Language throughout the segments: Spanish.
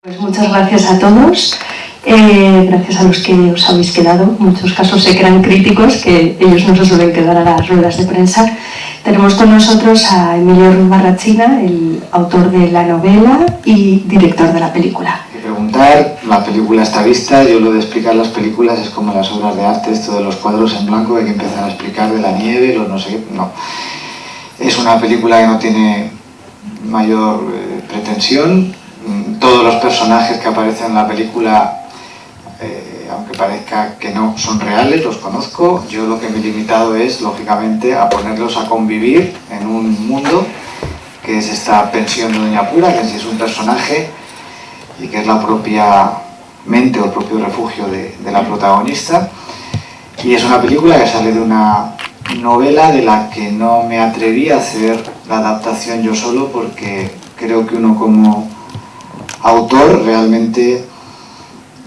Pues muchas gracias a todos, gracias a los que os habéis quedado. En muchos casos sé que eran críticos, que ellos no se suelen quedar a las ruedas de prensa. Tenemos con nosotros a Emilio Ruiz Barrachina, el autor de la novela y director de la película. Hay que preguntar, la película está vista, yo lo de explicar las películas es como las obras de arte, esto de los cuadros en blanco, hay que empezar a explicar de la nieve, los no sé qué, no. Es una película que no tiene mayor pretensión. Todos los personajes que aparecen en la película, aunque parezca que no, son reales, los conozco. Yo lo que me he limitado es, lógicamente, a ponerlos a convivir en un mundo que es esta pensión de Doña Pura, que sí es un personaje y que es la propia mente o el propio refugio de la protagonista. Y es una película que sale de una novela de la que no me atreví a hacer la adaptación yo solo, porque creo que uno como autor realmente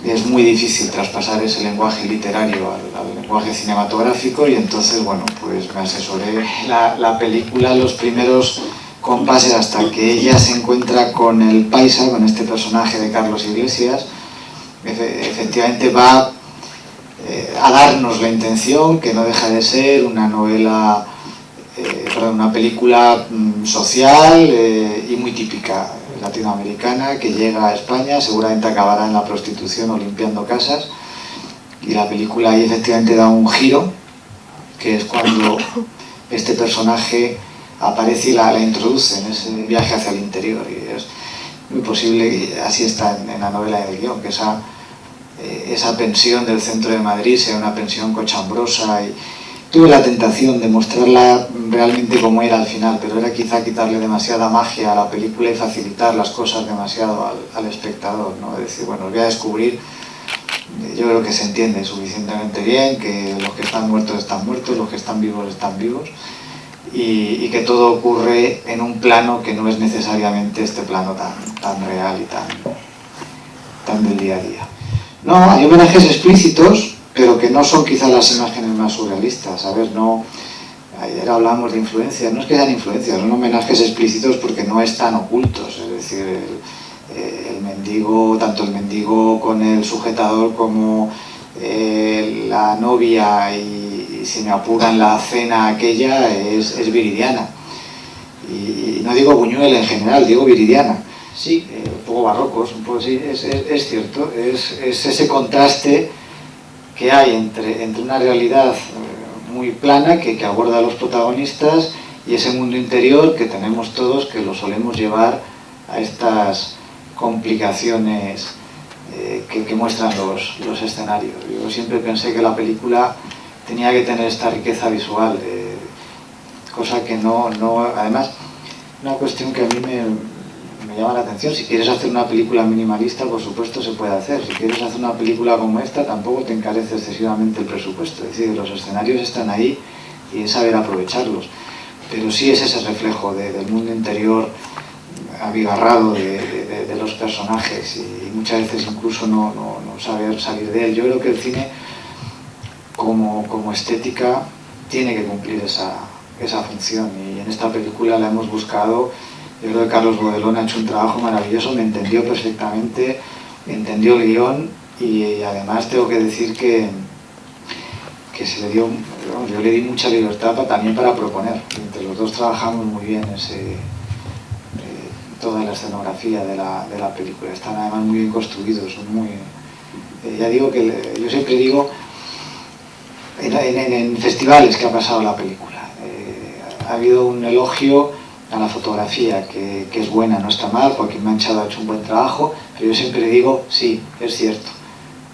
es muy difícil traspasar ese lenguaje literario al lenguaje cinematográfico, y entonces, bueno, pues me asesoré. La película, los primeros compases hasta que ella se encuentra con el paisa, con este personaje de Carlos Iglesias, efectivamente va a darnos la intención, que no deja de ser una novela, una película social y muy típica latinoamericana, que llega a España, seguramente acabará en la prostitución o limpiando casas, y la película ahí efectivamente da un giro, que es cuando este personaje aparece y la introduce en ese viaje hacia el interior, y es muy posible, y así está en la novela del guión, que esa pensión del centro de Madrid sea una pensión cochambrosa. Y tuve la tentación de mostrarla realmente como era al final, pero era quizá quitarle demasiada magia a la película y facilitar las cosas demasiado al espectador, ¿no? Es decir, bueno, os voy a descubrir, yo creo que se entiende suficientemente bien que los que están muertos están muertos, los que están vivos están vivos, y que todo ocurre en un plano que no es necesariamente este plano tan real y tan del día a día. No, hay homenajes explícitos, pero que no son quizás las imágenes más surrealistas. A ver, no, ayer hablamos de influencias, no es que sean influencias, son homenajes explícitos porque no están ocultos. Es decir, el mendigo, tanto el mendigo con el sujetador como la novia, y si me apuran la cena aquella, es Viridiana. Y no digo Buñuel en general, digo Viridiana. Sí, un poco barrocos, un poco, sí, es cierto, es ese contraste que hay entre una realidad muy plana que aborda a los protagonistas y ese mundo interior que tenemos todos, que lo solemos llevar a estas complicaciones que muestran los escenarios. Yo siempre pensé que la película tenía que tener esta riqueza visual, cosa que no, además, una cuestión que a mí me llama la atención. Si quieres hacer una película minimalista, por supuesto se puede hacer. Si quieres hacer una película como esta, tampoco te encarece excesivamente el presupuesto. Es decir, los escenarios están ahí y es saber aprovecharlos. Pero sí es ese reflejo del mundo interior abigarrado de los personajes, y muchas veces incluso no saber salir de él. Yo creo que el cine como estética tiene que cumplir esa función, y en esta película la hemos buscado. Yo creo que Carlos Bodelón ha hecho un trabajo maravilloso, me entendió perfectamente, entendió el guión, y además tengo que decir que se le dio, yo le di mucha libertad también para proponer. Entre los dos trabajamos muy bien toda la escenografía de la película. Están además muy bien construidos, son muy, ya digo que yo siempre digo, en festivales que ha pasado la película, ha habido un elogio a la fotografía, que es buena, no está mal. Joaquín Manchado ha hecho un buen trabajo, pero yo siempre digo, sí, es cierto,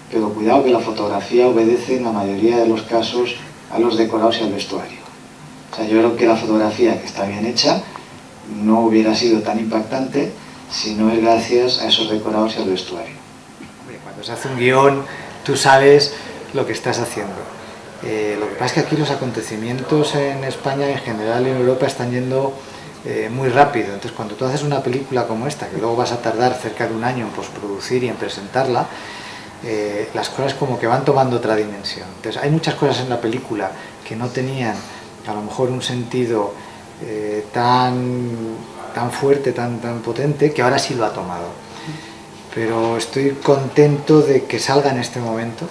pero cuidado, que la fotografía obedece en la mayoría de los casos a los decorados y al vestuario. O sea, yo creo que la fotografía, que está bien hecha, no hubiera sido tan impactante si no es gracias a esos decorados y al vestuario. Cuando se hace un guión, tú sabes lo que estás haciendo. Lo que pasa es que aquí los acontecimientos en España, en general en Europa, están yendo muy rápido. Entonces, cuando tú haces una película como esta, que luego vas a tardar cerca de un año en postproducir y en presentarla, las cosas como que van tomando otra dimensión. Entonces, hay muchas cosas en la película que no tenían a lo mejor un sentido tan fuerte, tan potente, que ahora sí lo ha tomado. pero estoy contento de que salga en este momento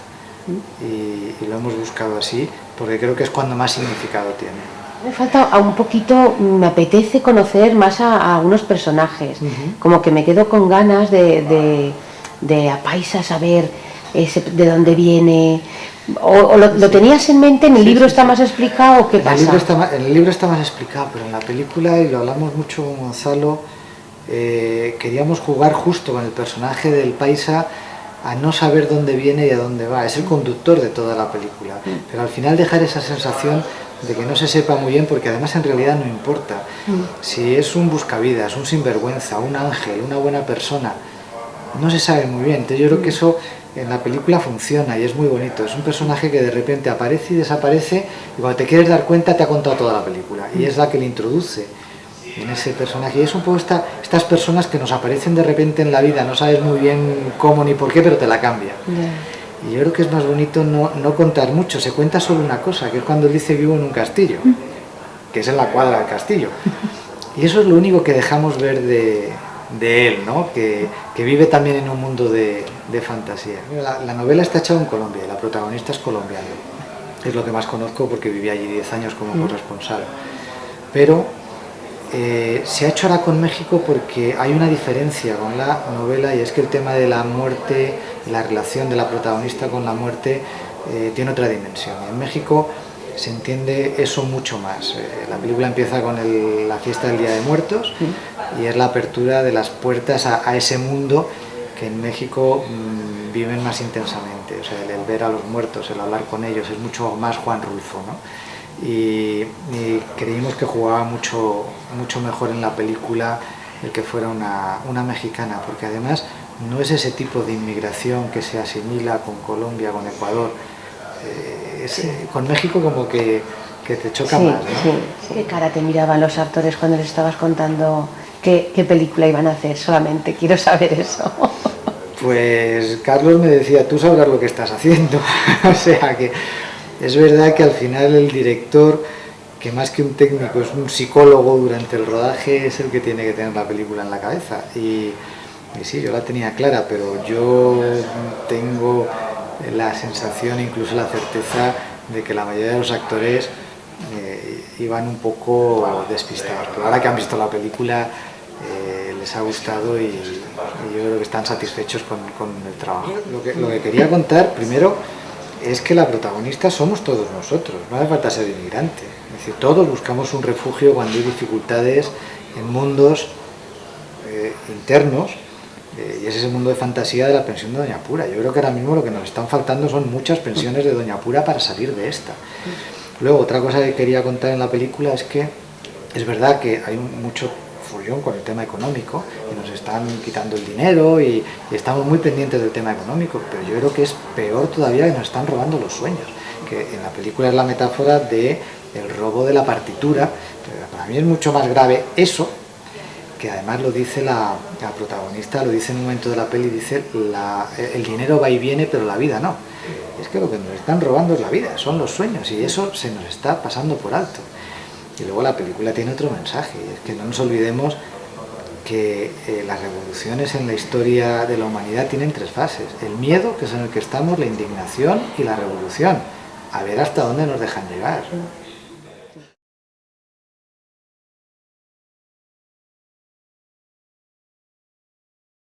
y lo hemos buscado así, porque creo que es cuando más significado tiene. Me falta un poquito, me apetece conocer más a algunos personajes, como que me quedo con ganas de a Paisa saber de dónde viene, o lo tenías en mente, en el libro está más explicado, o qué pasa. En el libro está más explicado, pero en la película, y lo hablamos mucho con Gonzalo, queríamos jugar justo con el personaje del Paisa, a no saber dónde viene y a dónde va. Es el conductor de toda la película, pero al final dejar esa sensación de que no se sepa muy bien, porque además en realidad no importa si es un buscavidas, un sinvergüenza, un ángel, una buena persona, no se sabe muy bien. Entonces yo creo que eso en la película funciona y es muy bonito. Es un personaje que de repente aparece y desaparece, y cuando te quieres dar cuenta te ha contado toda la película, y es la que le introduce en ese personaje. Y es un poco estas personas que nos aparecen de repente en la vida, no sabes muy bien cómo ni por qué, pero te la cambia. Y yo creo que es más bonito no contar mucho, se cuenta solo una cosa, que es cuando él dice vivo en un castillo, que es en la cuadra del castillo. Y eso es lo único que dejamos ver de él, ¿no? Que vive también en un mundo de fantasía. La novela está hecha en Colombia y la protagonista es colombiana. Es lo que más conozco porque viví allí 10 años como corresponsal. Pero se ha hecho ahora con México porque hay una diferencia con la novela, y es que el tema de la muerte, la relación de la protagonista con la muerte, tiene otra dimensión. En México se entiende eso mucho más. La película empieza con la fiesta del Día de Muertos y es la apertura de las puertas a ese mundo que en México viven más intensamente. O sea, el ver a los muertos, el hablar con ellos, es mucho más Juan Rulfo, ¿no? Y creímos que jugaba mucho mejor en la película el que fuera una mexicana, porque además no es ese tipo de inmigración que se asimila con Colombia, con Ecuador. Con México como que te choca más, ¿no? ¿Qué cara te miraban los actores cuando les estabas contando qué película iban a hacer? Solamente quiero saber eso. Pues Carlos me decía, tú sabrás lo que estás haciendo. O sea que es verdad que al final el director, que más que un técnico es un psicólogo durante el rodaje, es el que tiene que tener la película en la cabeza. Y sí, yo la tenía clara, pero yo tengo la sensación, incluso la certeza, de que la mayoría de los actores iban un poco despistados. Pero ahora que han visto la película les ha gustado y yo creo que están satisfechos con el trabajo. Lo que quería contar primero es que la protagonista somos todos nosotros, no hace falta ser inmigrante. Es decir, todos buscamos un refugio cuando hay dificultades en mundos internos, y es ese mundo de fantasía de la pensión de Doña Pura. Yo creo que ahora mismo lo que nos están faltando son muchas pensiones de Doña Pura para salir de esta. Luego, otra cosa que quería contar en la película es que es verdad que hay mucho follón con el tema económico y nos están quitando el dinero y estamos muy pendientes del tema económico, pero yo creo que es peor todavía que nos están robando los sueños, que en la película es la metáfora del robo de la partitura. Para mí es mucho más grave eso, que además lo dice la protagonista, lo dice en un momento de la peli, dice el dinero va y viene pero la vida no. Es que lo que nos están robando es la vida, son los sueños, y eso se nos está pasando por alto. Y luego la película tiene otro mensaje, y es que no nos olvidemos que las revoluciones en la historia de la humanidad tienen 3 fases: el miedo, que es en el que estamos, la indignación y la revolución. A ver hasta dónde nos dejan llegar.